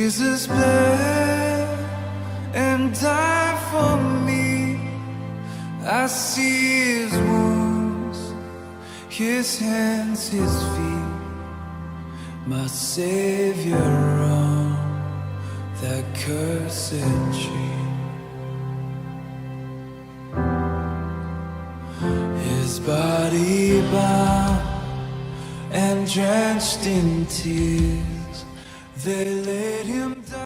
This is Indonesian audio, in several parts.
Jesus bled and died for me. I see his wounds, his hands, his feet. My Savior on that cursed tree. His body bound and drenched in tears, they laid him down.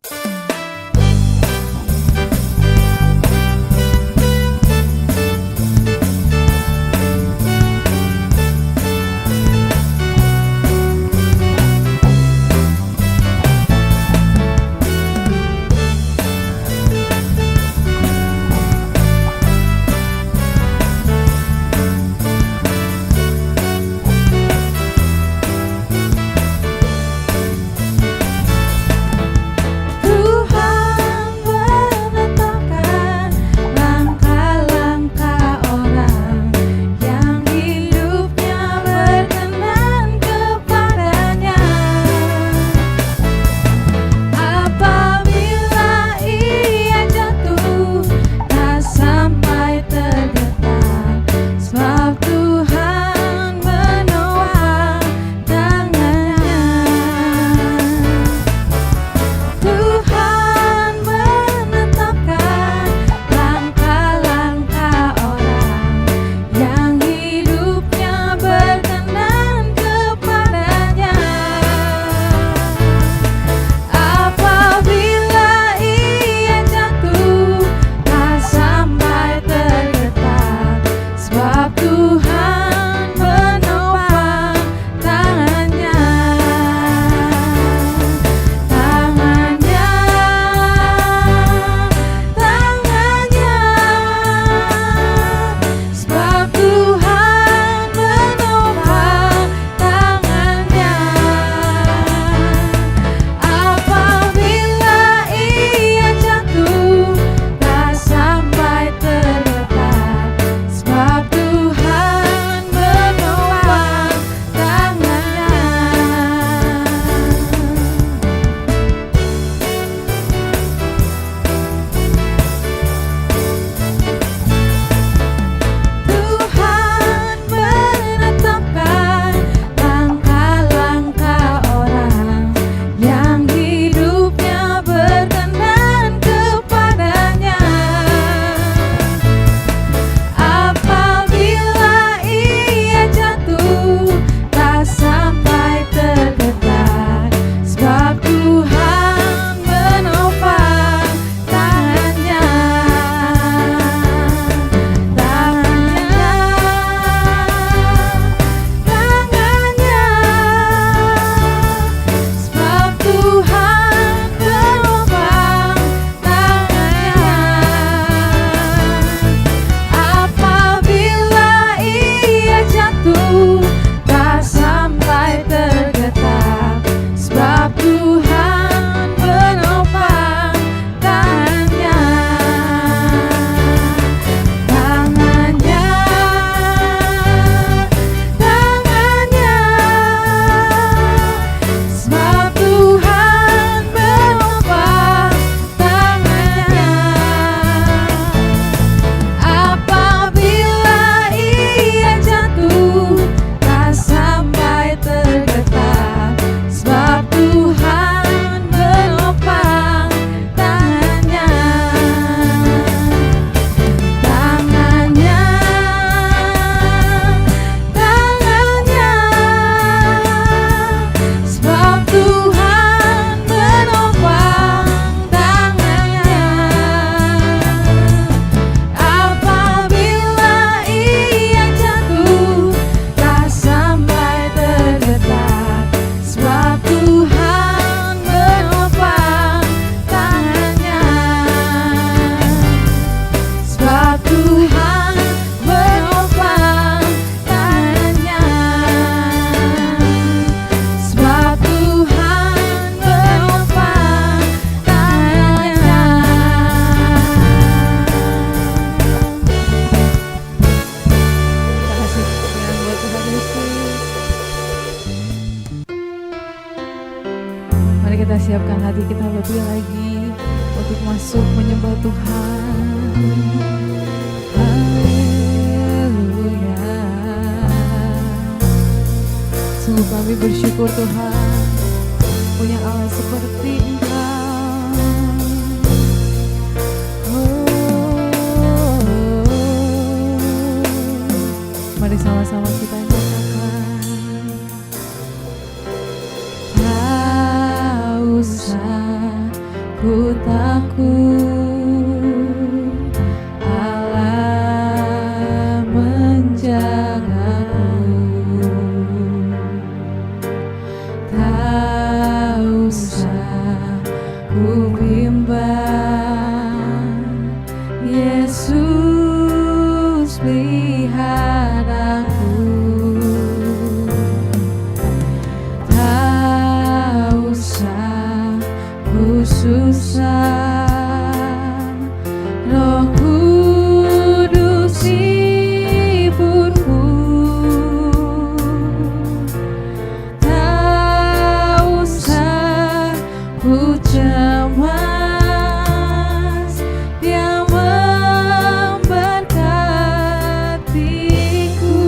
siapkan hati kita lebih lagi untuk masuk menyembah Tuhan. Haleluya. Sungguh kami bersyukur Tuhan punya Allah seperti Engkau. Mari sama-sama kita nyatakan. Tak usah ku takut, Allah menjagaku. Tak usah ku bimbang, Yesus lihat aku. Tak usah ku susah, Roh Kudus hiburku. Tak usah ku cemas, Dia memberkatiku.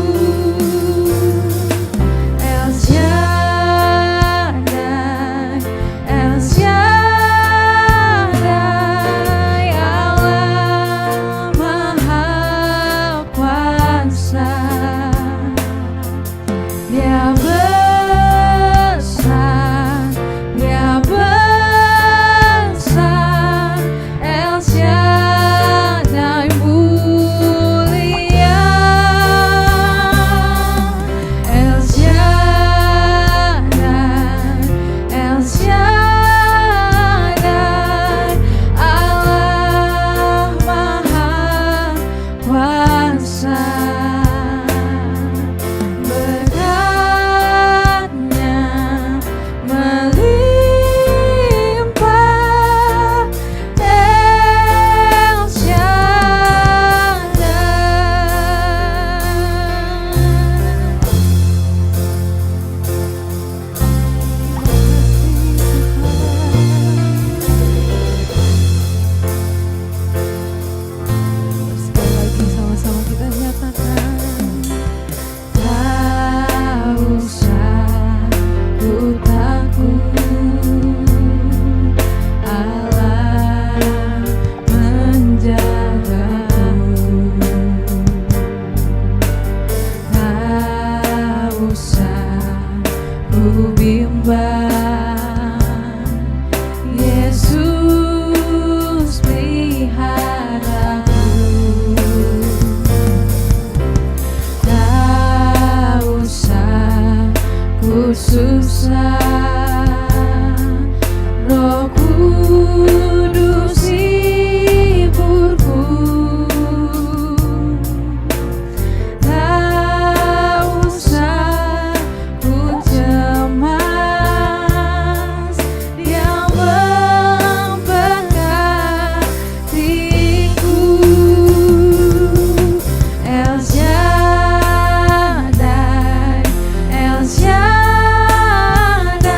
El Shaddai, El Shaddai, Allah Maha Kuasa. Dia besar, Dia besar, El Shaddai mulia. El Shaddai, El Shaddai, Allah Maha Kuasa. Berkatnya melimpah, El Shaddai. Sekali lagi sama-sama kita nyatakan. Tak usah ku takut, Allah menjagaku. Tak usah ku bimbang, Yesus lihat aku. Tak usah ku susah, Roh Kudus hiburku. Tak usah ku cemas, Dia memberkatiku. El Shaddai, El Shaddai,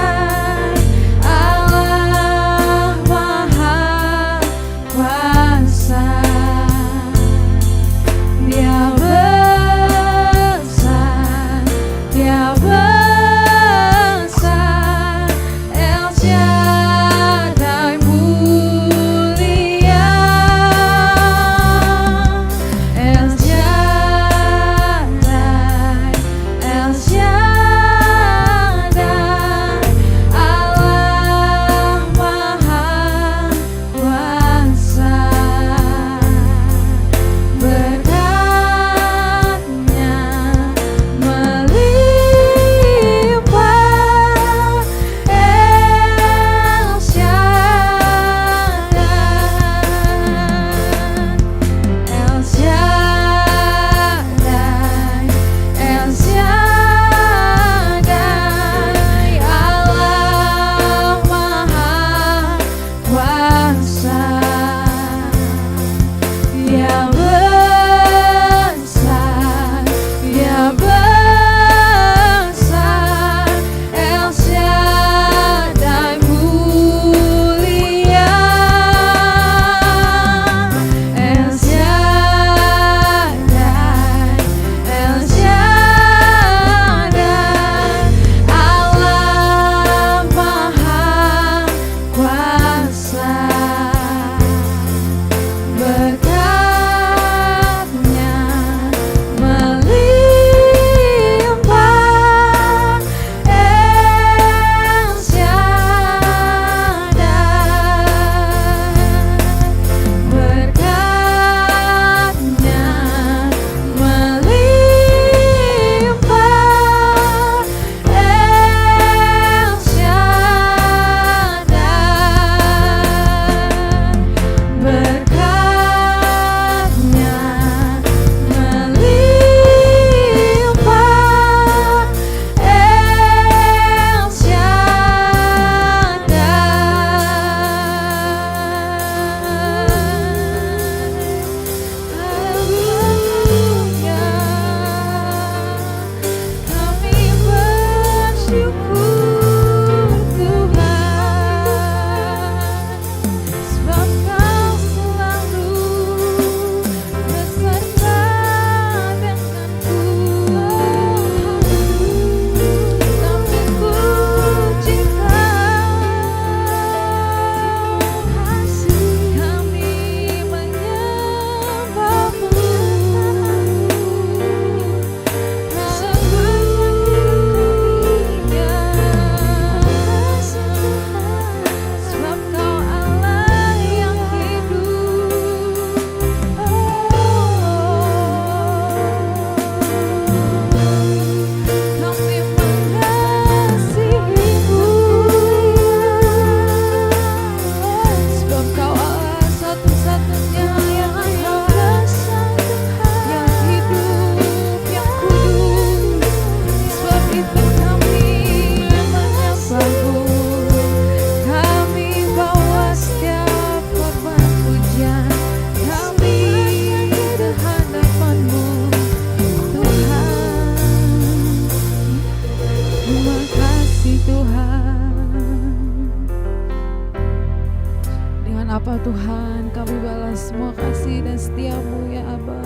Tuhan, kami balas semua kasih dan setiamu ya Aba.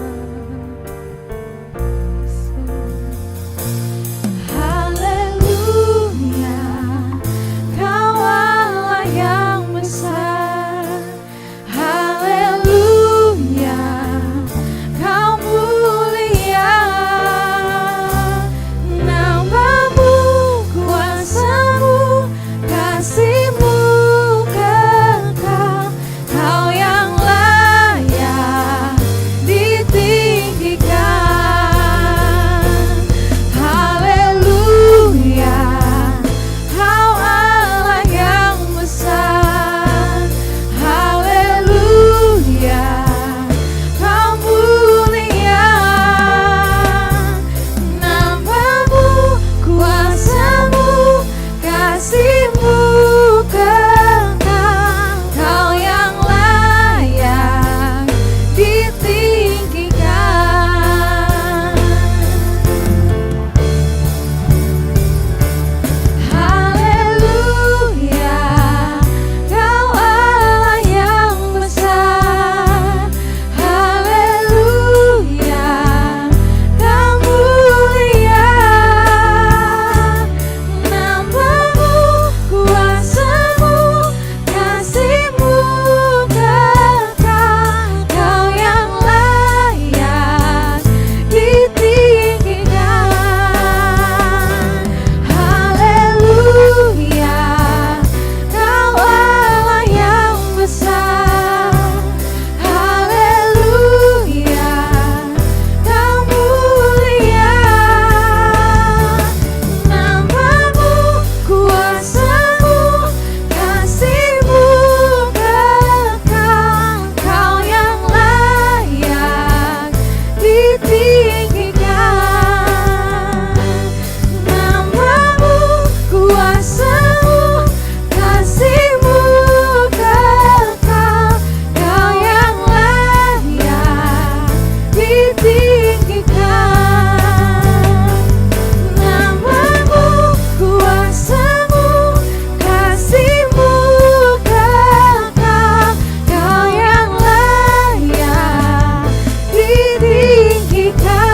Haleluya, Kau Allah yang besar. Haleluya, Kau mulia. Namamu, kuasamu, kasihmu kekal. Kau yang layak ditinggikan. Haleluya, Kau Allah yang besar. Haleluya, Kau mulia. Namamu, kuasamu, kasihmu kekal. Kau yang layak ditinggikan. Haleluya, Kau Allah yang besar. Haleluya, Kau mulia. Namamu, kuasamu, kasihmu kekal. Kau yang layak ditinggikan. Haleluya, Kau Allah yang besar. Haleluya, Kau mulia. Namamu, kuasamu, kasihmu kekal. Kau yang layak ditinggikan. Namamu, kuasamu, kasihmu kekal. Kau yang layak ditinggikan. Namamu, kuasamu, kasihmu kekal. Kau yang layak ditinggikan.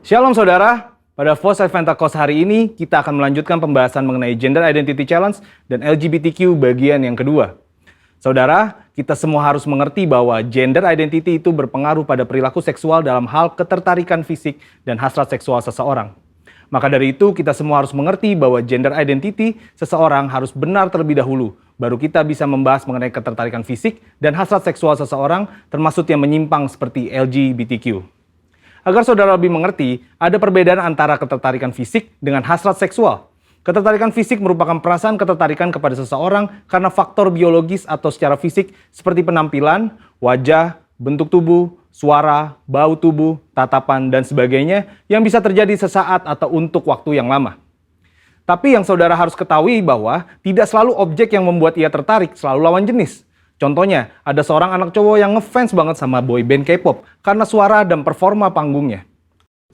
Shalom saudara, pada Voice Adventakos hari ini kita akan melanjutkan pembahasan mengenai Gender Identity Challenge dan LGBTQ bagian yang kedua. Saudara, kita semua harus mengerti bahwa gender identity itu berpengaruh pada perilaku seksual dalam hal ketertarikan fisik dan hasrat seksual seseorang. Maka dari itu kita semua harus mengerti bahwa gender identity seseorang harus benar terlebih dahulu, baru kita bisa membahas mengenai ketertarikan fisik dan hasrat seksual seseorang termasuk yang menyimpang seperti LGBTQ. Agar saudara lebih mengerti, ada perbedaan antara ketertarikan fisik dengan hasrat seksual. Ketertarikan fisik merupakan perasaan ketertarikan kepada seseorang karena faktor biologis atau secara fisik seperti penampilan, wajah, bentuk tubuh, suara, bau tubuh, tatapan, dan sebagainya yang bisa terjadi sesaat atau untuk waktu yang lama. Tapi yang saudara harus ketahui bahwa tidak selalu objek yang membuat ia tertarik selalu lawan jenis. Contohnya, ada seorang anak cowok yang ngefans banget sama boyband K-pop karena suara dan performa panggungnya.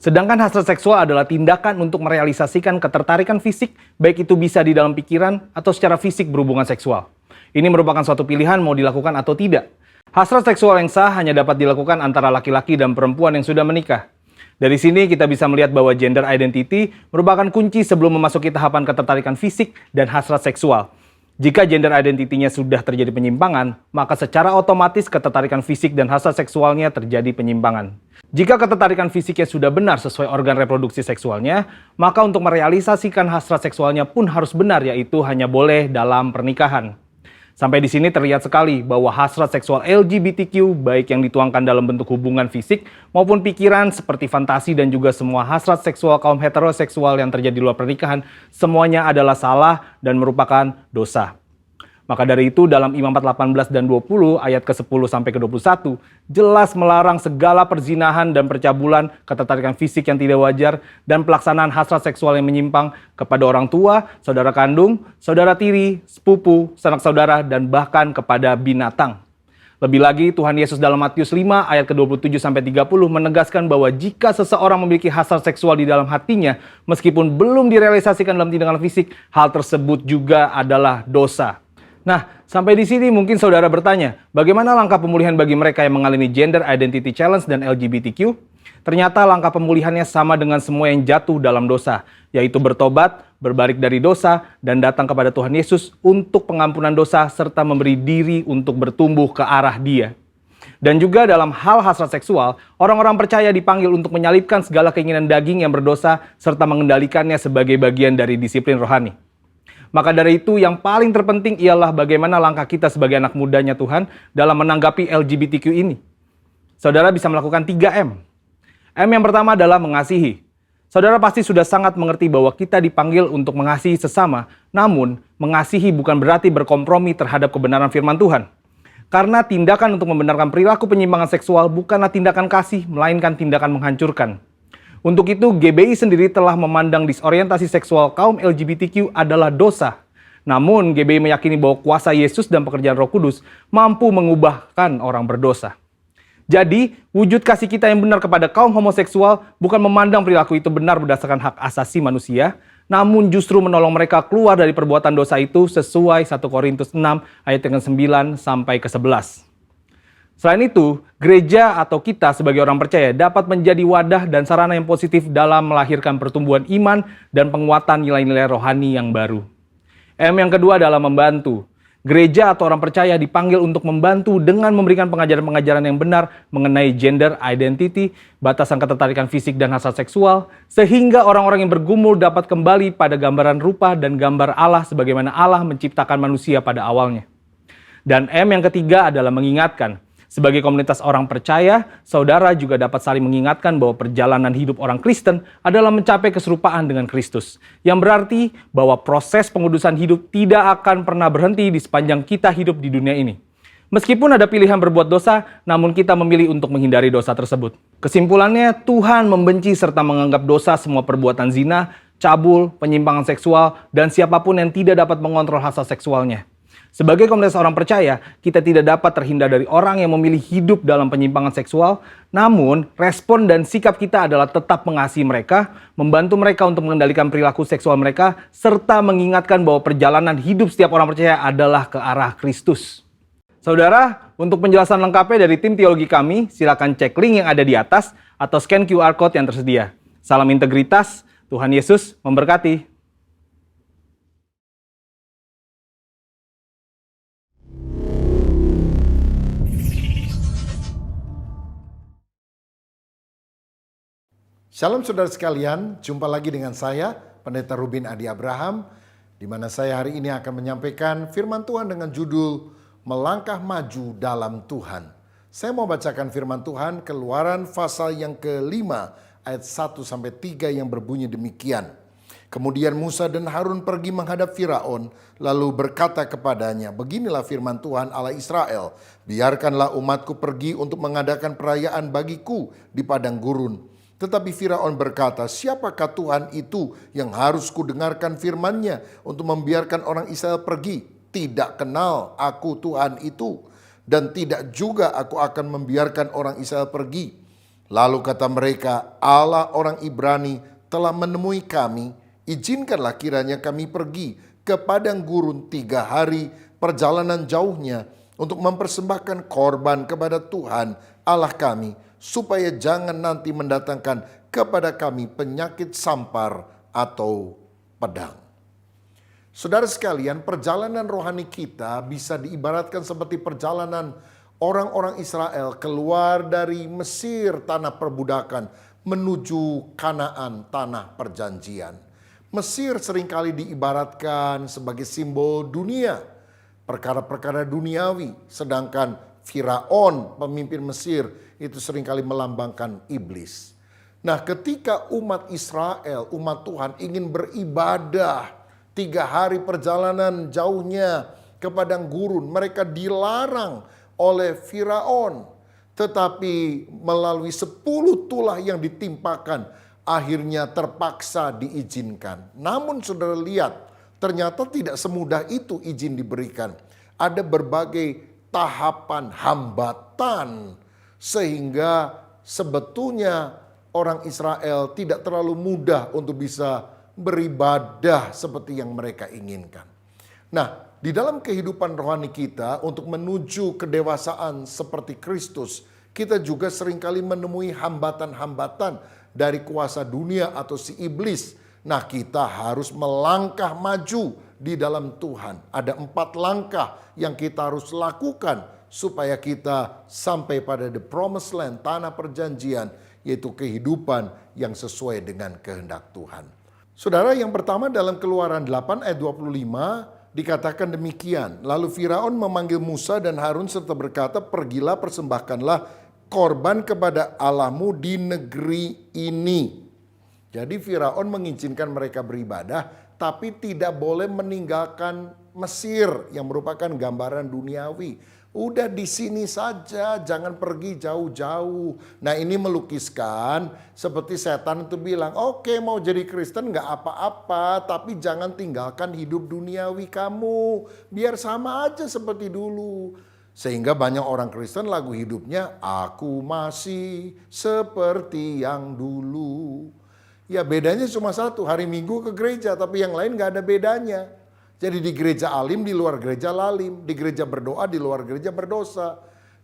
Sedangkan hasrat seksual adalah tindakan untuk merealisasikan ketertarikan fisik, baik itu bisa di dalam pikiran atau secara fisik berhubungan seksual. Ini merupakan suatu pilihan mau dilakukan atau tidak. Hasrat seksual yang sah hanya dapat dilakukan antara laki-laki dan perempuan yang sudah menikah. Dari sini kita bisa melihat bahwa gender identity merupakan kunci sebelum memasuki tahapan ketertarikan fisik dan hasrat seksual. Jika gender identity-nya sudah terjadi penyimpangan, maka secara otomatis ketertarikan fisik dan hasrat seksualnya terjadi penyimpangan. Jika ketertarikan fisiknya sudah benar sesuai organ reproduksi seksualnya, maka untuk merealisasikan hasrat seksualnya pun harus benar, yaitu hanya boleh dalam pernikahan. Sampai di sini terlihat sekali bahwa hasrat seksual LGBTQ baik yang dituangkan dalam bentuk hubungan fisik maupun pikiran seperti fantasi dan juga semua hasrat seksual kaum heteroseksual yang terjadi di luar pernikahan semuanya adalah salah dan merupakan dosa. Maka dari itu dalam Imamat 18 dan 20 ayat ke-10 sampai ke-21 jelas melarang segala perzinahan dan percabulan, ketertarikan fisik yang tidak wajar, dan pelaksanaan hasrat seksual yang menyimpang kepada orang tua, saudara kandung, saudara tiri, sepupu, sanak saudara, dan bahkan kepada binatang. Lebih lagi, Tuhan Yesus dalam Matius 5 ayat ke-27 sampai 30 menegaskan bahwa jika seseorang memiliki hasrat seksual di dalam hatinya, meskipun belum direalisasikan dalam tindakan fisik, hal tersebut juga adalah dosa. Nah, sampai di sini mungkin saudara bertanya, bagaimana langkah pemulihan bagi mereka yang mengalami gender identity challenge dan LGBTQ? Ternyata langkah pemulihannya sama dengan semua yang jatuh dalam dosa, yaitu bertobat, berbalik dari dosa, dan datang kepada Tuhan Yesus untuk pengampunan dosa serta memberi diri untuk bertumbuh ke arah Dia. Dan juga dalam hal hasrat seksual, orang-orang percaya dipanggil untuk menyalipkan segala keinginan daging yang berdosa serta mengendalikannya sebagai bagian dari disiplin rohani. Maka dari itu yang paling terpenting ialah bagaimana langkah kita sebagai anak mudanya Tuhan dalam menanggapi LGBTQ ini. Saudara bisa melakukan 3M. M yang pertama adalah mengasihi. Saudara pasti sudah sangat mengerti bahwa kita dipanggil untuk mengasihi sesama, namun mengasihi bukan berarti berkompromi terhadap kebenaran firman Tuhan. Karena tindakan untuk membenarkan perilaku penyimpangan seksual bukanlah tindakan kasih, melainkan tindakan menghancurkan. Untuk itu, GBI sendiri telah memandang disorientasi seksual kaum LGBTQ adalah dosa. Namun, GBI meyakini bahwa kuasa Yesus dan pekerjaan Roh Kudus mampu mengubahkan orang berdosa. Jadi, wujud kasih kita yang benar kepada kaum homoseksual bukan memandang perilaku itu benar berdasarkan hak asasi manusia, namun justru menolong mereka keluar dari perbuatan dosa itu sesuai 1 Korintus 6 ayat yang ke-9 sampai ke-11. Selain itu, gereja atau kita sebagai orang percaya dapat menjadi wadah dan sarana yang positif dalam melahirkan pertumbuhan iman dan penguatan nilai-nilai rohani yang baru. M yang kedua adalah membantu. Gereja atau orang percaya dipanggil untuk membantu dengan memberikan pengajaran-pengajaran yang benar mengenai gender identity, batasan ketertarikan fisik dan hasrat seksual, sehingga orang-orang yang bergumul dapat kembali pada gambaran rupa dan gambar Allah sebagaimana Allah menciptakan manusia pada awalnya. Dan M yang ketiga adalah mengingatkan. Sebagai komunitas orang percaya, saudara juga dapat saling mengingatkan bahwa perjalanan hidup orang Kristen adalah mencapai keserupaan dengan Kristus. Yang berarti bahwa proses pengudusan hidup tidak akan pernah berhenti di sepanjang kita hidup di dunia ini. Meskipun ada pilihan berbuat dosa, namun kita memilih untuk menghindari dosa tersebut. Kesimpulannya, Tuhan membenci serta menganggap dosa semua perbuatan zina, cabul, penyimpangan seksual, dan siapapun yang tidak dapat mengontrol hasrat seksualnya. Sebagai komunitas orang percaya, kita tidak dapat terhindar dari orang yang memilih hidup dalam penyimpangan seksual, namun respon dan sikap kita adalah tetap mengasihi mereka, membantu mereka untuk mengendalikan perilaku seksual mereka, serta mengingatkan bahwa perjalanan hidup setiap orang percaya adalah ke arah Kristus. Saudara, untuk penjelasan lengkapnya dari tim teologi kami, silakan cek link yang ada di atas atau scan QR Code yang tersedia. Salam integritas, Tuhan Yesus memberkati. Shalom saudara sekalian, jumpa lagi dengan saya, Pendeta Rubin Adi Abraham, di mana saya hari ini akan menyampaikan firman Tuhan dengan judul Melangkah Maju dalam Tuhan. Saya mau bacakan firman Tuhan Keluaran pasal yang ke-5 ayat 1-3 yang berbunyi demikian. Kemudian Musa dan Harun pergi menghadap Firaun, lalu berkata kepadanya, beginilah firman Tuhan Allah Israel, biarkanlah umatku pergi untuk mengadakan perayaan bagiku di padang gurun. Tetapi Firaun berkata, siapakah Tuhan itu yang harus kudengarkan firman-Nya untuk membiarkan orang Israel pergi? Tidak kenal aku Tuhan itu, dan tidak juga aku akan membiarkan orang Israel pergi. Lalu kata mereka, Allah orang Ibrani telah menemui kami, izinkanlah kiranya kami pergi ke padang gurun 3 hari perjalanan jauhnya untuk mempersembahkan korban kepada Tuhan Allah kami, supaya jangan nanti mendatangkan kepada kami penyakit sampar atau pedang. Saudara sekalian, perjalanan rohani kita bisa diibaratkan seperti perjalanan orang-orang Israel keluar dari Mesir, tanah perbudakan, menuju Kanaan, tanah perjanjian. Mesir seringkali diibaratkan sebagai simbol dunia, perkara-perkara duniawi, sedangkan Firaun, pemimpin Mesir, itu seringkali melambangkan iblis. Nah, ketika umat Israel, umat Tuhan ingin beribadah 3 hari perjalanan jauhnya ke padang gurun. Mereka dilarang oleh Firaun. Tetapi melalui 10 tulah yang ditimpakan, akhirnya terpaksa diizinkan. Namun saudara lihat, ternyata tidak semudah itu izin diberikan. Ada berbagai tahapan, hambatan, sehingga sebetulnya orang Israel tidak terlalu mudah untuk bisa beribadah seperti yang mereka inginkan. Nah, di dalam kehidupan rohani kita untuk menuju kedewasaan seperti Kristus, kita juga seringkali menemui hambatan-hambatan dari kuasa dunia atau si iblis. Nah, kita harus melangkah maju di dalam Tuhan. Ada 4 langkah yang kita harus lakukan supaya kita sampai pada the promised land, tanah perjanjian, yaitu kehidupan yang sesuai dengan kehendak Tuhan. Saudara, yang pertama dalam Keluaran 8 ayat 25 dikatakan demikian. Lalu Firaun memanggil Musa dan Harun serta berkata, "Pergilah persembahkanlah korban kepada Allahmu di negeri ini." Jadi Firaun mengizinkan mereka beribadah, tapi tidak boleh meninggalkan Mesir yang merupakan gambaran duniawi. Udah di sini saja, jangan pergi jauh-jauh. Nah, ini melukiskan seperti setan itu bilang, oke, mau jadi Kristen gak apa-apa, tapi jangan tinggalkan hidup duniawi kamu. Biar sama aja seperti dulu. Sehingga banyak orang Kristen lagu hidupnya, aku masih seperti yang dulu. Ya bedanya cuma satu, hari Minggu ke gereja, tapi yang lain gak ada bedanya. Jadi di gereja alim, di luar gereja lalim. Di gereja berdoa, di luar gereja berdosa.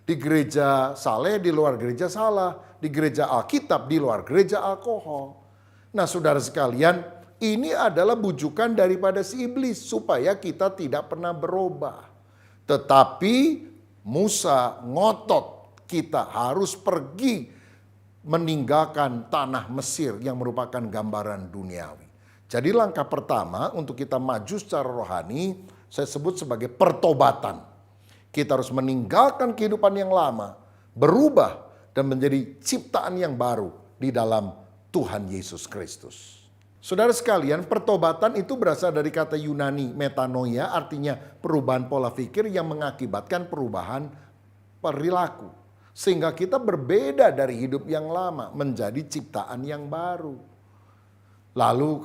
Di gereja saleh, di luar gereja salah. Di gereja Alkitab, di luar gereja alkohol. Nah saudara sekalian, ini adalah bujukan daripada si iblis. Supaya kita tidak pernah berubah. Tetapi Musa ngotot, kita harus pergi meninggalkan tanah Mesir yang merupakan gambaran duniawi. Jadi langkah pertama untuk kita maju secara rohani, saya sebut sebagai pertobatan. Kita harus meninggalkan kehidupan yang lama, berubah dan menjadi ciptaan yang baru di dalam Tuhan Yesus Kristus. Saudara sekalian, pertobatan itu berasal dari kata Yunani metanoia, artinya perubahan pola pikir yang mengakibatkan perubahan perilaku. Sehingga kita berbeda dari hidup yang lama menjadi ciptaan yang baru. Lalu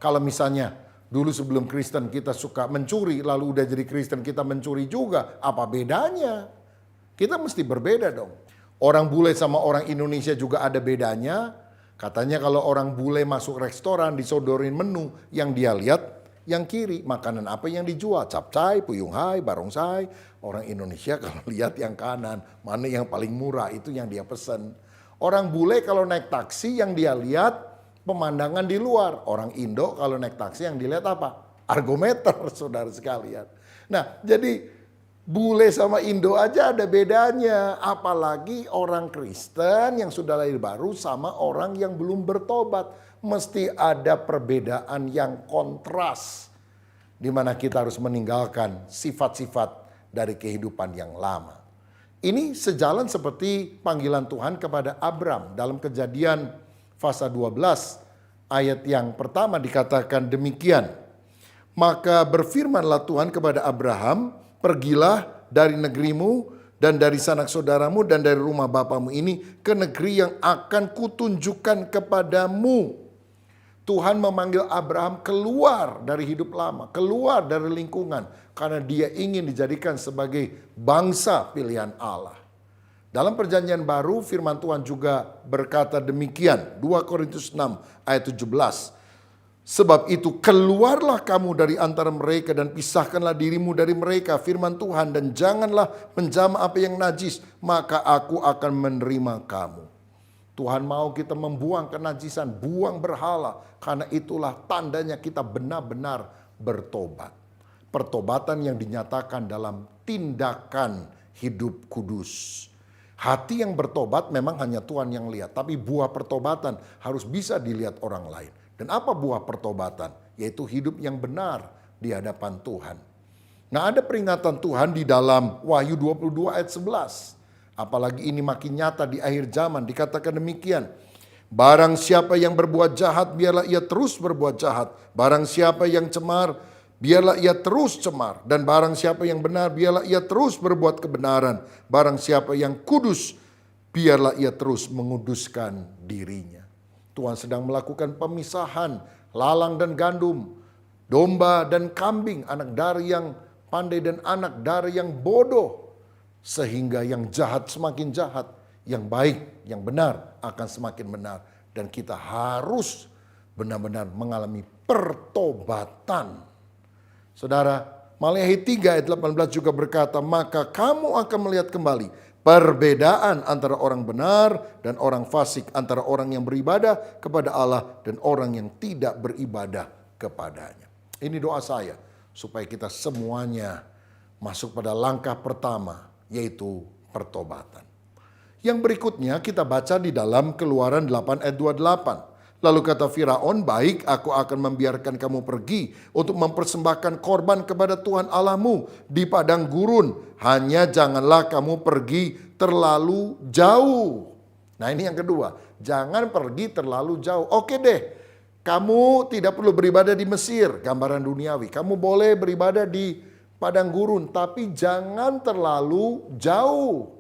kalau misalnya dulu sebelum Kristen kita suka mencuri, lalu udah jadi Kristen kita mencuri juga, apa bedanya? Kita mesti berbeda dong. Orang bule sama orang Indonesia juga ada bedanya. Katanya kalau orang bule masuk restoran disodorin menu, yang dia lihat yang kiri, makanan apa yang dijual, capcay, puyung hai, barongsai. Orang Indonesia kalau lihat yang kanan, mana yang paling murah itu yang dia pesen. Orang bule kalau naik taksi yang dia lihat pemandangan di luar. Orang Indo kalau naik taksi yang dilihat apa? Argometer, saudara sekalian. Nah, jadi bule sama Indo aja ada bedanya. Apalagi orang Kristen yang sudah lahir baru sama orang yang belum bertobat. Mesti ada perbedaan yang kontras. Di mana kita harus meninggalkan sifat-sifat dari kehidupan yang lama. Ini sejalan seperti panggilan Tuhan kepada Abram dalam Kejadian pasal 12 ayat yang pertama dikatakan demikian. Maka berfirmanlah Tuhan kepada Abraham, pergilah dari negerimu dan dari sanak saudaramu dan dari rumah bapamu ini ke negeri yang akan kutunjukkan kepadamu. Tuhan memanggil Abraham keluar dari hidup lama, keluar dari lingkungan, karena dia ingin dijadikan sebagai bangsa pilihan Allah. Dalam perjanjian baru firman Tuhan juga berkata demikian. 2 Korintus 6 ayat 17. Sebab itu keluarlah kamu dari antara mereka dan pisahkanlah dirimu dari mereka, firman Tuhan, dan janganlah menjamah apa yang najis, maka aku akan menerima kamu. Tuhan mau kita membuang kenajisan, buang berhala, karena itulah tandanya kita benar-benar bertobat. Pertobatan yang dinyatakan dalam tindakan hidup kudus. Hati yang bertobat memang hanya Tuhan yang lihat. Tapi buah pertobatan harus bisa dilihat orang lain. Dan apa buah pertobatan? Yaitu hidup yang benar di hadapan Tuhan. Nah, ada peringatan Tuhan di dalam Wahyu 22 ayat 11. Apalagi ini makin nyata di akhir zaman. Dikatakan demikian. Barang siapa yang berbuat jahat, biarlah ia terus berbuat jahat. Barang siapa yang cemar, biarlah ia terus cemar. Dan barang siapa yang benar, biarlah ia terus berbuat kebenaran. Barang siapa yang kudus, biarlah ia terus menguduskan dirinya. Tuhan sedang melakukan pemisahan lalang dan gandum, domba dan kambing, anak dari yang pandai dan anak dari yang bodoh. Sehingga yang jahat semakin jahat, yang baik, yang benar akan semakin benar. Dan kita harus benar-benar mengalami pertobatan. Saudara, Maleakhi 3 ayat 18 juga berkata, maka kamu akan melihat kembali perbedaan antara orang benar dan orang fasik, antara orang yang beribadah kepada Allah dan orang yang tidak beribadah kepadanya. Ini doa saya, supaya kita semuanya masuk pada langkah pertama, yaitu pertobatan. Yang berikutnya kita baca di dalam Keluaran 8 ayat 28. Lalu kata Firaun, baik, aku akan membiarkan kamu pergi untuk mempersembahkan korban kepada Tuhan Allahmu di padang gurun. Hanya janganlah kamu pergi terlalu jauh. Nah, ini yang kedua, jangan pergi terlalu jauh. Oke deh, kamu tidak perlu beribadah di Mesir, gambaran duniawi. Kamu boleh beribadah di padang gurun, tapi jangan terlalu jauh.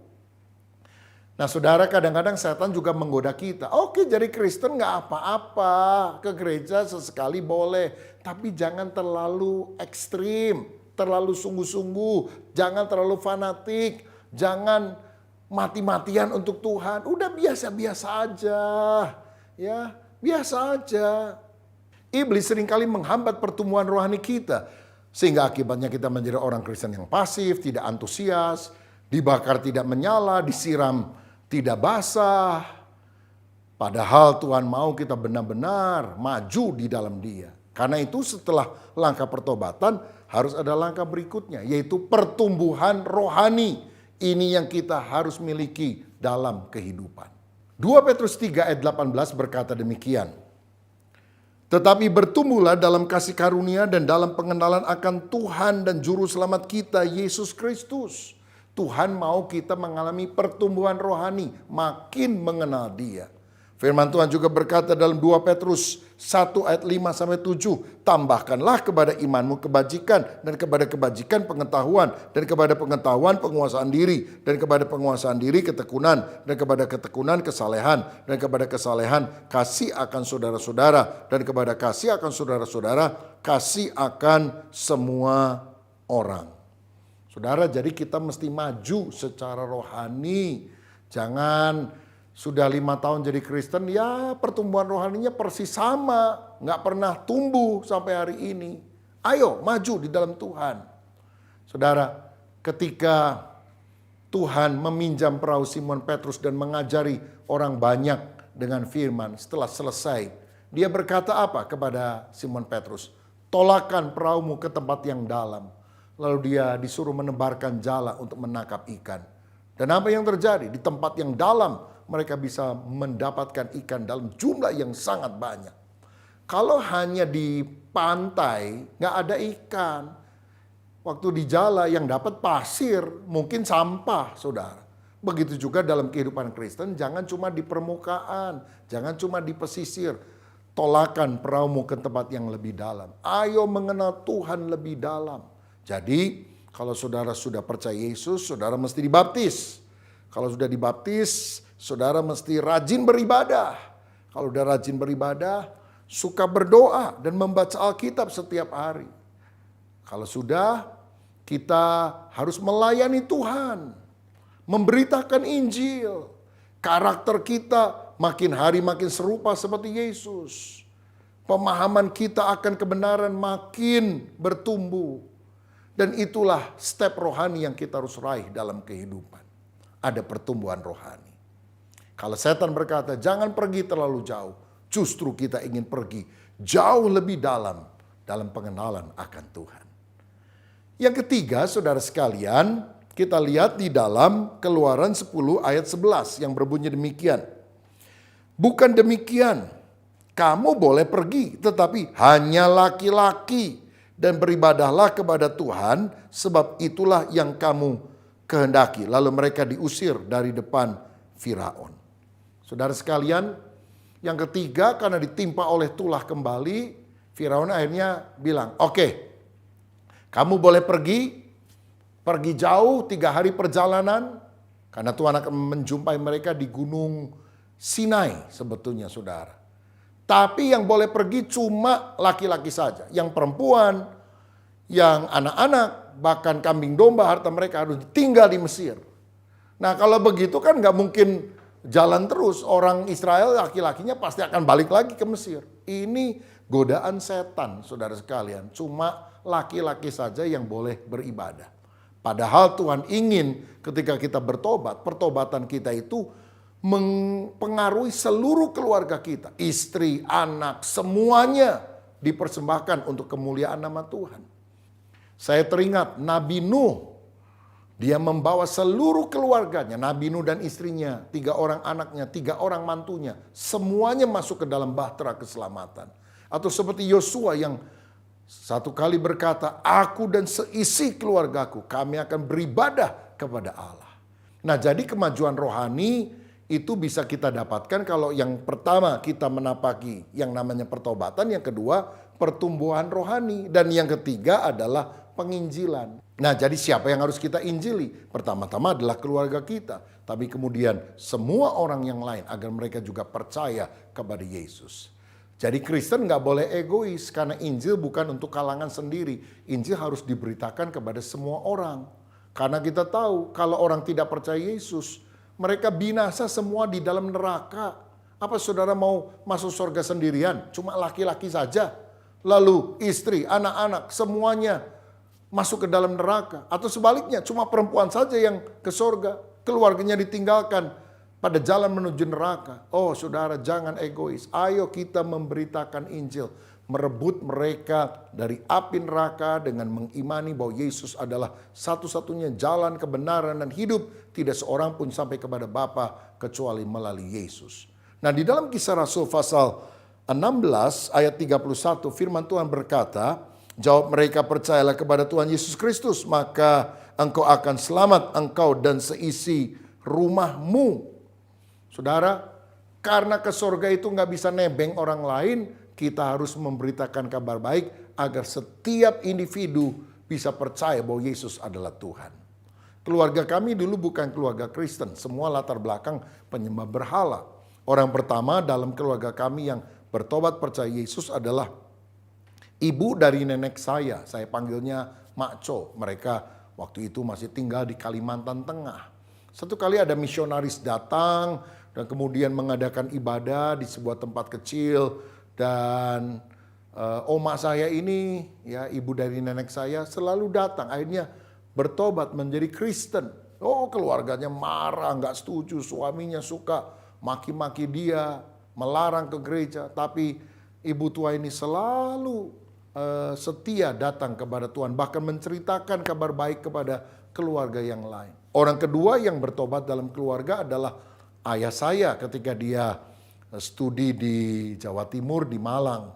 Nah saudara, kadang-kadang setan juga menggoda kita. Oke, jadi Kristen gak apa-apa, ke gereja sesekali boleh. Tapi jangan terlalu ekstrim, terlalu sungguh-sungguh. Jangan terlalu fanatik, jangan mati-matian untuk Tuhan. Udah biasa-biasa aja, ya biasa aja. Iblis seringkali menghambat pertumbuhan rohani kita. Sehingga akibatnya kita menjadi orang Kristen yang pasif, tidak antusias, dibakar tidak menyala, disiram tidak basah. Padahal Tuhan mau kita benar-benar maju di dalam Dia. Karena itu setelah langkah pertobatan harus ada langkah berikutnya, yaitu pertumbuhan rohani. Ini yang kita harus miliki dalam kehidupan. 2 Petrus 3 ayat 18 berkata demikian. Tetapi bertumbuhlah dalam kasih karunia dan dalam pengenalan akan Tuhan dan Juru Selamat kita, Yesus Kristus. Tuhan mau kita mengalami pertumbuhan rohani, makin mengenal Dia. Firman Tuhan juga berkata dalam 2 Petrus 1 ayat 5-7, tambahkanlah kepada imanmu kebajikan, dan kepada kebajikan pengetahuan, dan kepada pengetahuan penguasaan diri, dan kepada penguasaan diri ketekunan, dan kepada ketekunan kesalehan, dan kepada kesalehan kasih akan saudara-saudara, dan kepada kasih akan saudara-saudara kasih akan semua orang. Saudara, jadi kita mesti maju secara rohani. Jangan sudah 5 tahun jadi Kristen, ya pertumbuhan rohaninya persis sama. Nggak pernah tumbuh sampai hari ini. Ayo maju di dalam Tuhan. Saudara, ketika Tuhan meminjam perahu Simon Petrus dan mengajari orang banyak dengan firman, setelah selesai, Dia berkata apa kepada Simon Petrus? Tolakkan perahumu ke tempat yang dalam. Lalu dia disuruh menebarkan jala untuk menangkap ikan. Dan apa yang terjadi? Di tempat yang dalam mereka bisa mendapatkan ikan dalam jumlah yang sangat banyak. Kalau hanya di pantai gak ada ikan. Waktu di jala yang dapat pasir, mungkin sampah, saudara. Begitu juga dalam kehidupan Kristen, jangan cuma di permukaan, jangan cuma di pesisir. Tolakan perahumu ke tempat yang lebih dalam. Ayo mengenal Tuhan lebih dalam. Jadi kalau saudara sudah percaya Yesus, saudara mesti dibaptis. Kalau sudah dibaptis, saudara mesti rajin beribadah. Kalau udah rajin beribadah, suka berdoa dan membaca Alkitab setiap hari. Kalau sudah, kita harus melayani Tuhan, memberitakan Injil. Karakter kita makin hari makin serupa seperti Yesus. Pemahaman kita akan kebenaran makin bertumbuh. Dan itulah step rohani yang kita harus raih dalam kehidupan. Ada pertumbuhan rohani. Kalau setan berkata jangan pergi terlalu jauh, justru kita ingin pergi jauh lebih dalam pengenalan akan Tuhan. Yang ketiga, saudara sekalian, kita lihat di dalam Keluaran 10 ayat 11 yang berbunyi demikian. Bukan demikian, kamu boleh pergi, tetapi hanya laki-laki. Dan beribadahlah kepada Tuhan, sebab itulah yang kamu kehendaki. Lalu mereka diusir dari depan Firaun. Saudara sekalian, yang ketiga karena ditimpa oleh tulah kembali, Firaun akhirnya bilang, oke, Kamu boleh pergi jauh 3 hari perjalanan, karena Tuhan akan menjumpai mereka di Gunung Sinai sebetulnya saudara. Tapi yang boleh pergi cuma laki-laki saja. Yang perempuan, yang anak-anak, bahkan kambing domba, harta mereka harus tinggal di Mesir. Nah kalau begitu kan nggak mungkin jalan terus. Orang Israel laki-lakinya pasti akan balik lagi ke Mesir. Ini godaan setan saudara sekalian. Cuma laki-laki saja yang boleh beribadah. Padahal Tuhan ingin ketika kita bertobat, pertobatan kita itu mempengaruhi seluruh keluarga kita. Istri, anak, semuanya dipersembahkan untuk kemuliaan nama Tuhan. Saya teringat Nabi Nuh. Dia membawa seluruh keluarganya, Nabi Nuh dan istrinya, 3 orang anaknya, 3 orang mantunya. Semuanya masuk ke dalam bahtera keselamatan. Atau seperti Yosua yang satu kali berkata, aku dan seisi keluargaku, kami akan beribadah kepada Allah. Nah jadi kemajuan rohani itu bisa kita dapatkan kalau yang pertama kita menapaki yang namanya pertobatan, yang kedua pertumbuhan rohani, dan yang ketiga adalah penginjilan. Nah jadi siapa yang harus kita injili? Pertama-tama adalah keluarga kita, tapi kemudian semua orang yang lain agar mereka juga percaya kepada Yesus. Jadi Kristen nggak boleh egois karena Injil bukan untuk kalangan sendiri. Injil harus diberitakan kepada semua orang. Karena kita tahu kalau orang tidak percaya Yesus, mereka binasa semua di dalam neraka. Apa saudara mau masuk surga sendirian? Cuma laki-laki saja. Lalu istri, anak-anak, semuanya masuk ke dalam neraka. Atau sebaliknya, cuma perempuan saja yang ke surga. Keluarganya ditinggalkan pada jalan menuju neraka. Oh saudara, jangan egois. Ayo kita memberitakan Injil. Merebut mereka dari api neraka dengan mengimani bahwa Yesus adalah satu-satunya jalan kebenaran dan hidup. Tidak seorang pun sampai kepada Bapa kecuali melalui Yesus. Nah di dalam Kisah Rasul pasal 16 ayat 31 firman Tuhan berkata, jawab mereka, percayalah kepada Tuhan Yesus Kristus, maka engkau akan selamat, engkau dan seisi rumahmu. Saudara, karena ke surga itu nggak bisa nebeng orang lain, kita harus memberitakan kabar baik agar setiap individu bisa percaya bahwa Yesus adalah Tuhan. Keluarga kami dulu bukan keluarga Kristen, semua latar belakang penyembah berhala. Orang pertama dalam keluarga kami yang bertobat percaya Yesus adalah ibu dari nenek saya panggilnya Mak Co. Mereka waktu itu masih tinggal di Kalimantan Tengah. Satu kali ada misionaris datang dan kemudian mengadakan ibadah di sebuah tempat kecil, dan oma saya ini, ya ibu dari nenek saya, selalu datang. Akhirnya bertobat menjadi Kristen. Oh keluarganya marah, nggak setuju, suaminya suka maki-maki dia, melarang ke gereja. Tapi ibu tua ini selalu setia datang kepada Tuhan, bahkan menceritakan kabar baik kepada keluarga yang lain. Orang kedua yang bertobat dalam keluarga adalah ayah saya ketika dia studi di Jawa Timur, di Malang.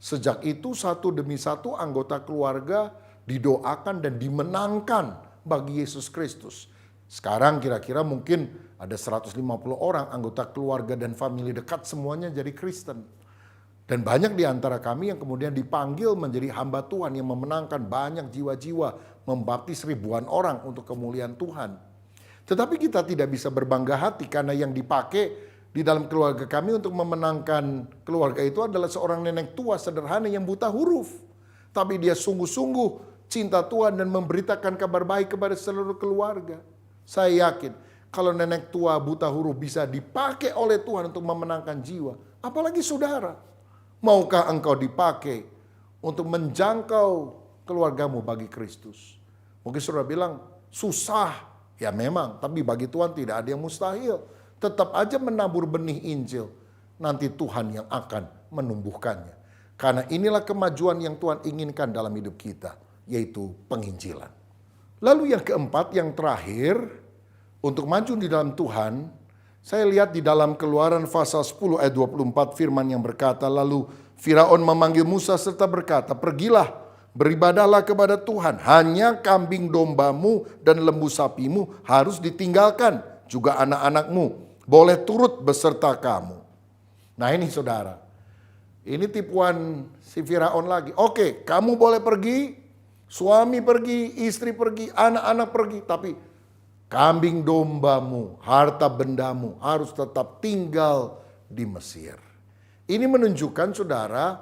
Sejak itu satu demi satu anggota keluarga didoakan dan dimenangkan bagi Yesus Kristus. Sekarang kira-kira mungkin ada 150 orang anggota keluarga dan famili dekat semuanya jadi Kristen. Dan banyak di antara kami yang kemudian dipanggil menjadi hamba Tuhan yang memenangkan banyak jiwa-jiwa, membaptis ribuan orang untuk kemuliaan Tuhan. Tetapi kita tidak bisa berbangga hati karena yang dipakai di dalam keluarga kami untuk memenangkan keluarga itu adalah seorang nenek tua sederhana yang buta huruf. Tapi dia sungguh-sungguh cinta Tuhan dan memberitakan kabar baik kepada seluruh keluarga. Saya yakin kalau nenek tua buta huruf bisa dipakai oleh Tuhan untuk memenangkan jiwa, apalagi saudara. Maukah engkau dipakai untuk menjangkau keluargamu bagi Kristus? Mungkin saudara bilang, susah. Ya memang, tapi bagi Tuhan tidak ada yang mustahil. Tetap aja menabur benih Injil. Nanti Tuhan yang akan menumbuhkannya. Karena inilah kemajuan yang Tuhan inginkan dalam hidup kita, yaitu penginjilan. Lalu yang keempat, yang terakhir, untuk maju di dalam Tuhan, saya lihat di dalam Keluaran pasal 10 ayat 24 firman yang berkata, lalu Firaun memanggil Musa serta berkata, pergilah, beribadahlah kepada Tuhan, hanya kambing dombamu dan lembu sapimu harus ditinggalkan, juga anak-anakmu boleh turut beserta kamu. Nah ini saudara, ini tipuan si Firaun lagi. Oke, kamu boleh pergi, Suami pergi, istri pergi, anak-anak pergi. Tapi kambing dombamu, harta bendamu harus tetap tinggal di Mesir. Ini menunjukkan saudara,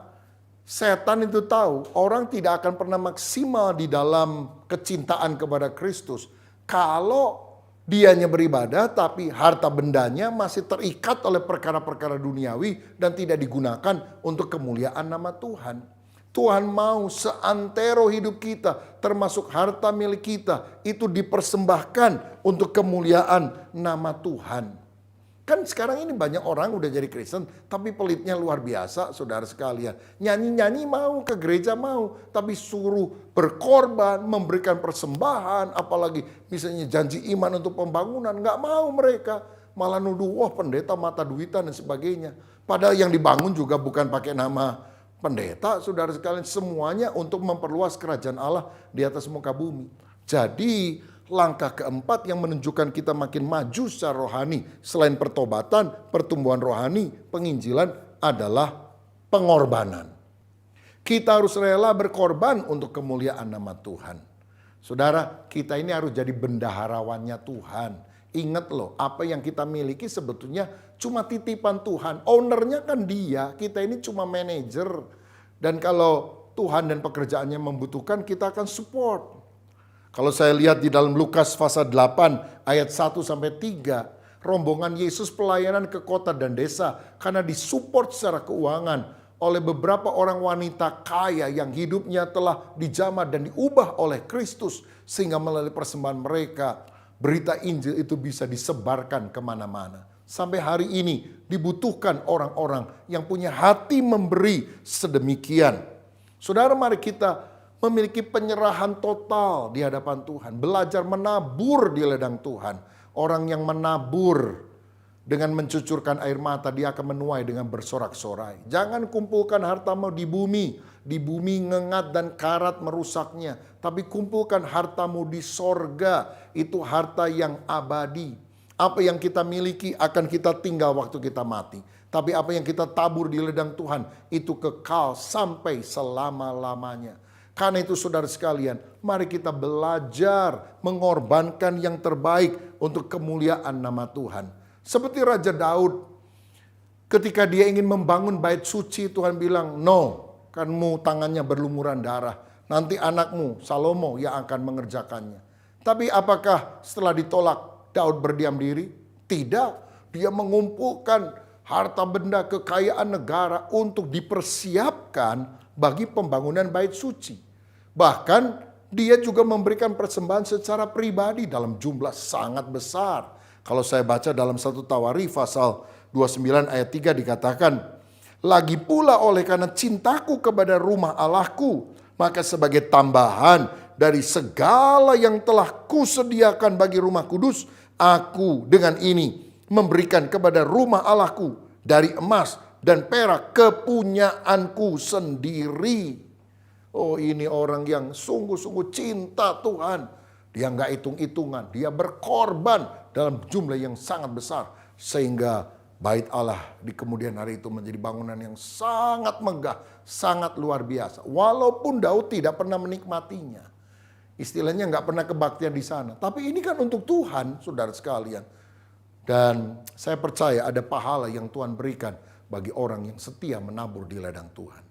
setan itu tahu orang tidak akan pernah maksimal di dalam kecintaan kepada Kristus kalau dianya beribadah tapi harta bendanya masih terikat oleh perkara-perkara duniawi dan tidak digunakan untuk kemuliaan nama Tuhan. Tuhan mau seantero hidup kita, termasuk harta milik kita, itu dipersembahkan untuk kemuliaan nama Tuhan. Kan sekarang ini banyak orang udah jadi Kristen, tapi pelitnya luar biasa, saudara sekalian. Nyanyi-nyanyi mau, ke gereja mau, tapi suruh berkorban, memberikan persembahan, apalagi misalnya janji iman untuk pembangunan, nggak mau mereka. Malah nuduh, wah pendeta mata duitan dan sebagainya. Padahal yang dibangun juga bukan pakai nama pendeta, saudara sekalian, semuanya untuk memperluas kerajaan Allah di atas muka bumi. Jadi langkah keempat yang menunjukkan kita makin maju secara rohani selain pertobatan, pertumbuhan rohani, penginjilan adalah pengorbanan. Kita harus rela berkorban untuk kemuliaan nama Tuhan. Saudara, kita ini harus jadi bendaharawannya Tuhan. Ingat loh, apa yang kita miliki sebetulnya cuma titipan Tuhan. Ownernya kan dia, kita ini cuma manajer. Dan kalau Tuhan dan pekerjaannya membutuhkan, kita akan support. Kalau saya lihat di dalam Lukas pasal 8 ayat 1-3, rombongan Yesus pelayanan ke kota dan desa karena disupport secara keuangan oleh beberapa orang wanita kaya yang hidupnya telah dijamah dan diubah oleh Kristus. Sehingga melalui persembahan mereka, berita Injil itu bisa disebarkan kemana-mana. Sampai hari ini dibutuhkan orang-orang yang punya hati memberi sedemikian. Saudara, mari kita memiliki penyerahan total di hadapan Tuhan. Belajar menabur di ladang Tuhan. Orang yang menabur dengan mencucurkan air mata, dia akan menuai dengan bersorak-sorai. Jangan kumpulkan hartamu di bumi. Di bumi ngengat dan karat merusaknya. Tapi kumpulkan hartamu di sorga. Itu harta yang abadi. Apa yang kita miliki akan kita tinggal waktu kita mati. Tapi apa yang kita tabur di ladang Tuhan itu kekal sampai selama-lamanya. Karena itu saudara sekalian, mari kita belajar mengorbankan yang terbaik untuk kemuliaan nama Tuhan. Seperti Raja Daud, ketika dia ingin membangun bait suci, Tuhan bilang, no, kamu tangannya berlumuran darah. Nanti anakmu Salomo yang akan mengerjakannya. Tapi apakah setelah ditolak Daud berdiam diri? Tidak. Dia mengumpulkan harta benda kekayaan negara untuk dipersiapkan bagi pembangunan bait suci. Bahkan dia juga memberikan persembahan secara pribadi dalam jumlah sangat besar. Kalau saya baca dalam 1 Tawarikh pasal 29 ayat 3 dikatakan, lagi pula oleh karena cintaku kepada rumah Allahku, maka sebagai tambahan dari segala yang telah kusediakan bagi rumah kudus, aku dengan ini memberikan kepada rumah Allahku dari emas dan perak kepunyaanku sendiri. Oh, ini orang yang sungguh-sungguh cinta Tuhan. Dia nggak hitung-hitungan, dia berkorban dalam jumlah yang sangat besar. Sehingga bait Allah di kemudian hari itu menjadi bangunan yang sangat megah, sangat luar biasa. Walaupun Daud tidak pernah menikmatinya. Istilahnya nggak pernah kebaktian di sana. Tapi ini kan untuk Tuhan, saudara sekalian. Dan saya percaya ada pahala yang Tuhan berikan bagi orang yang setia menabur di ladang Tuhan.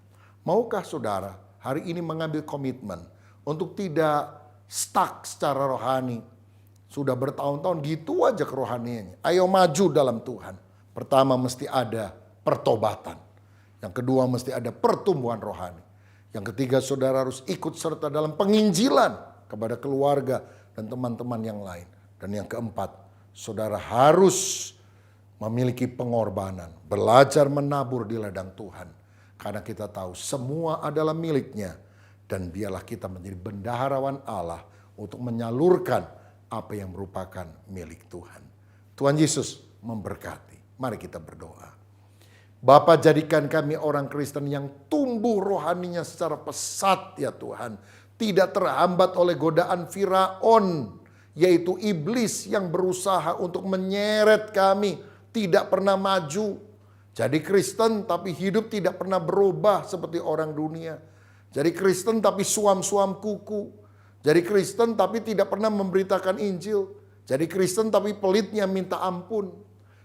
Maukah saudara hari ini mengambil komitmen untuk tidak stuck secara rohani? Sudah bertahun-tahun gitu aja kerohaniannya. Ayo maju dalam Tuhan. Pertama mesti ada pertobatan. Yang kedua mesti ada pertumbuhan rohani. Yang ketiga saudara harus ikut serta dalam penginjilan kepada keluarga dan teman-teman yang lain. Dan yang keempat, saudara harus memiliki pengorbanan. Belajar menabur di ladang Tuhan. Karena kita tahu semua adalah miliknya. Dan biarlah kita menjadi bendaharawan Allah untuk menyalurkan apa yang merupakan milik Tuhan. Tuhan Yesus memberkati. Mari kita berdoa. Bapa, jadikan kami orang Kristen yang tumbuh rohaninya secara pesat ya Tuhan. Tidak terhambat oleh godaan Firaun, yaitu iblis yang berusaha untuk menyeret kami. Tidak pernah maju. Jadi Kristen tapi hidup tidak pernah berubah seperti orang dunia. Jadi Kristen tapi suam-suam kuku. Jadi Kristen tapi tidak pernah memberitakan Injil. Jadi Kristen tapi pelitnya minta ampun.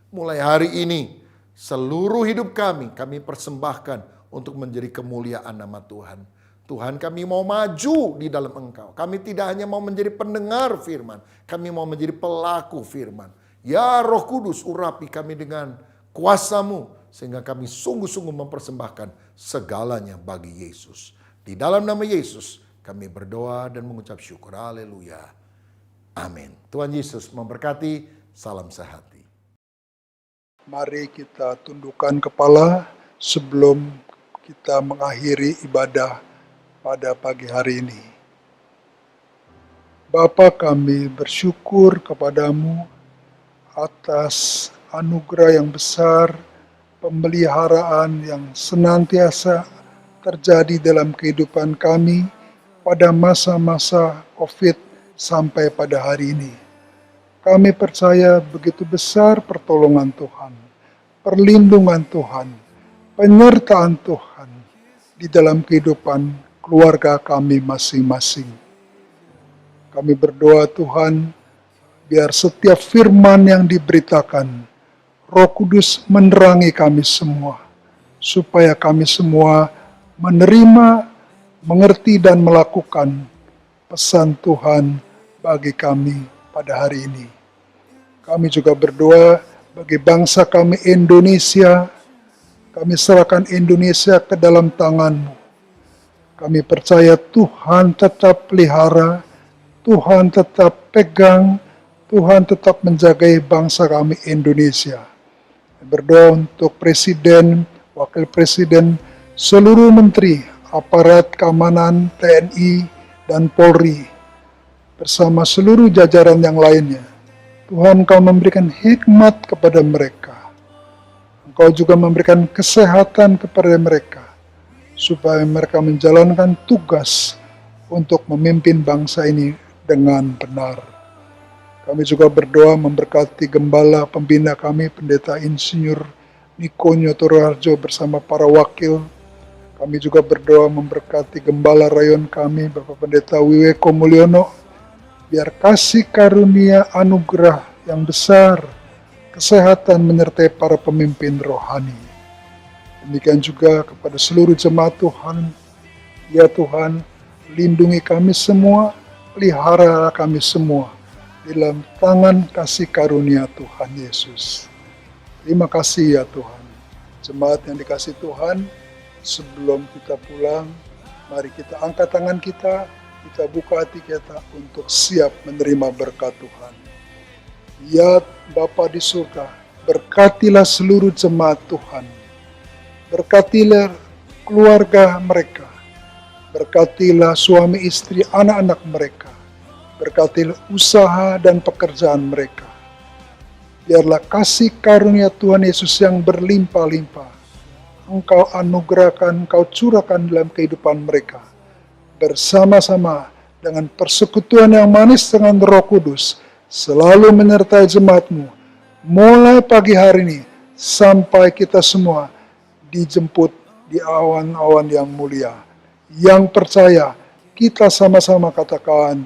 Mulai hari ini seluruh hidup kami persembahkan untuk menjadi kemuliaan nama Tuhan. Tuhan, kami mau maju di dalam Engkau. Kami tidak hanya mau menjadi pendengar firman, kami mau menjadi pelaku firman. Ya Roh Kudus, urapi kami dengan kuasa-Mu sehingga kami sungguh-sungguh mempersembahkan segalanya bagi Yesus. Di dalam nama Yesus kami berdoa dan mengucap syukur. Haleluya. Amin. Tuhan Yesus memberkati. Salam sehati. Mari kita tundukkan kepala sebelum kita mengakhiri ibadah pada pagi hari ini. Bapa, kami bersyukur kepadamu atas anugerah yang besar, pemeliharaan yang senantiasa terjadi dalam kehidupan kami pada masa-masa COVID sampai pada hari ini. Kami percaya begitu besar pertolongan Tuhan, perlindungan Tuhan, penyertaan Tuhan di dalam kehidupan keluarga kami masing-masing. Kami berdoa Tuhan, biar setiap firman yang diberitakan, Roh Kudus menerangi kami semua, supaya kami semua menerima, mengerti dan melakukan pesan Tuhan bagi kami pada hari ini. Kami juga berdoa bagi bangsa kami Indonesia. Kami serahkan Indonesia ke dalam tangan-Mu. Kami percaya Tuhan tetap pelihara, Tuhan tetap pegang, Tuhan tetap menjagai bangsa kami Indonesia. Berdoa untuk Presiden, Wakil Presiden, seluruh menteri, aparat keamanan, TNI, dan Polri, bersama seluruh jajaran yang lainnya. Tuhan, Engkau memberikan hikmat kepada mereka. Engkau juga memberikan kesehatan kepada mereka, supaya mereka menjalankan tugas untuk memimpin bangsa ini dengan benar. Kami juga berdoa memberkati gembala pembina kami, Pendeta Insinyur Niko Nyotorharjo bersama para wakil. Kami juga berdoa memberkati gembala rayon kami, Bapak Pendeta Wiweko Mulyono, biar kasih karunia anugerah yang besar, kesehatan menyertai para pemimpin rohani. Demikian juga kepada seluruh jemaat Tuhan. Ya Tuhan, lindungi kami semua, pelihara kami semua dalam tangan kasih karunia Tuhan Yesus. Terima kasih ya Tuhan. Jemaat yang dikasih Tuhan, sebelum kita pulang, mari kita angkat tangan kita buka hati kita untuk siap menerima berkat Tuhan. Ya Bapa di surga, berkatilah seluruh jemaat Tuhan. Berkatilah keluarga mereka. Berkatilah suami istri, anak-anak mereka. Berkatilah usaha dan pekerjaan mereka. Biarlah kasih karunia Tuhan Yesus yang berlimpah-limpah Engkau anugerahkan, Engkau curahkan dalam kehidupan mereka. Bersama-sama dengan persekutuan yang manis dengan Roh Kudus, selalu menyertai jemaat-Mu, mulai pagi hari ini, sampai kita semua dijemput di awan-awan yang mulia. Yang percaya, kita sama-sama katakan,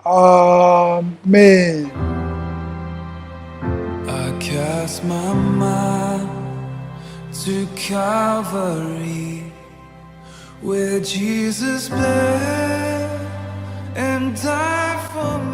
Amin. I cast my mind to Calvary, where Jesus bled and died for me.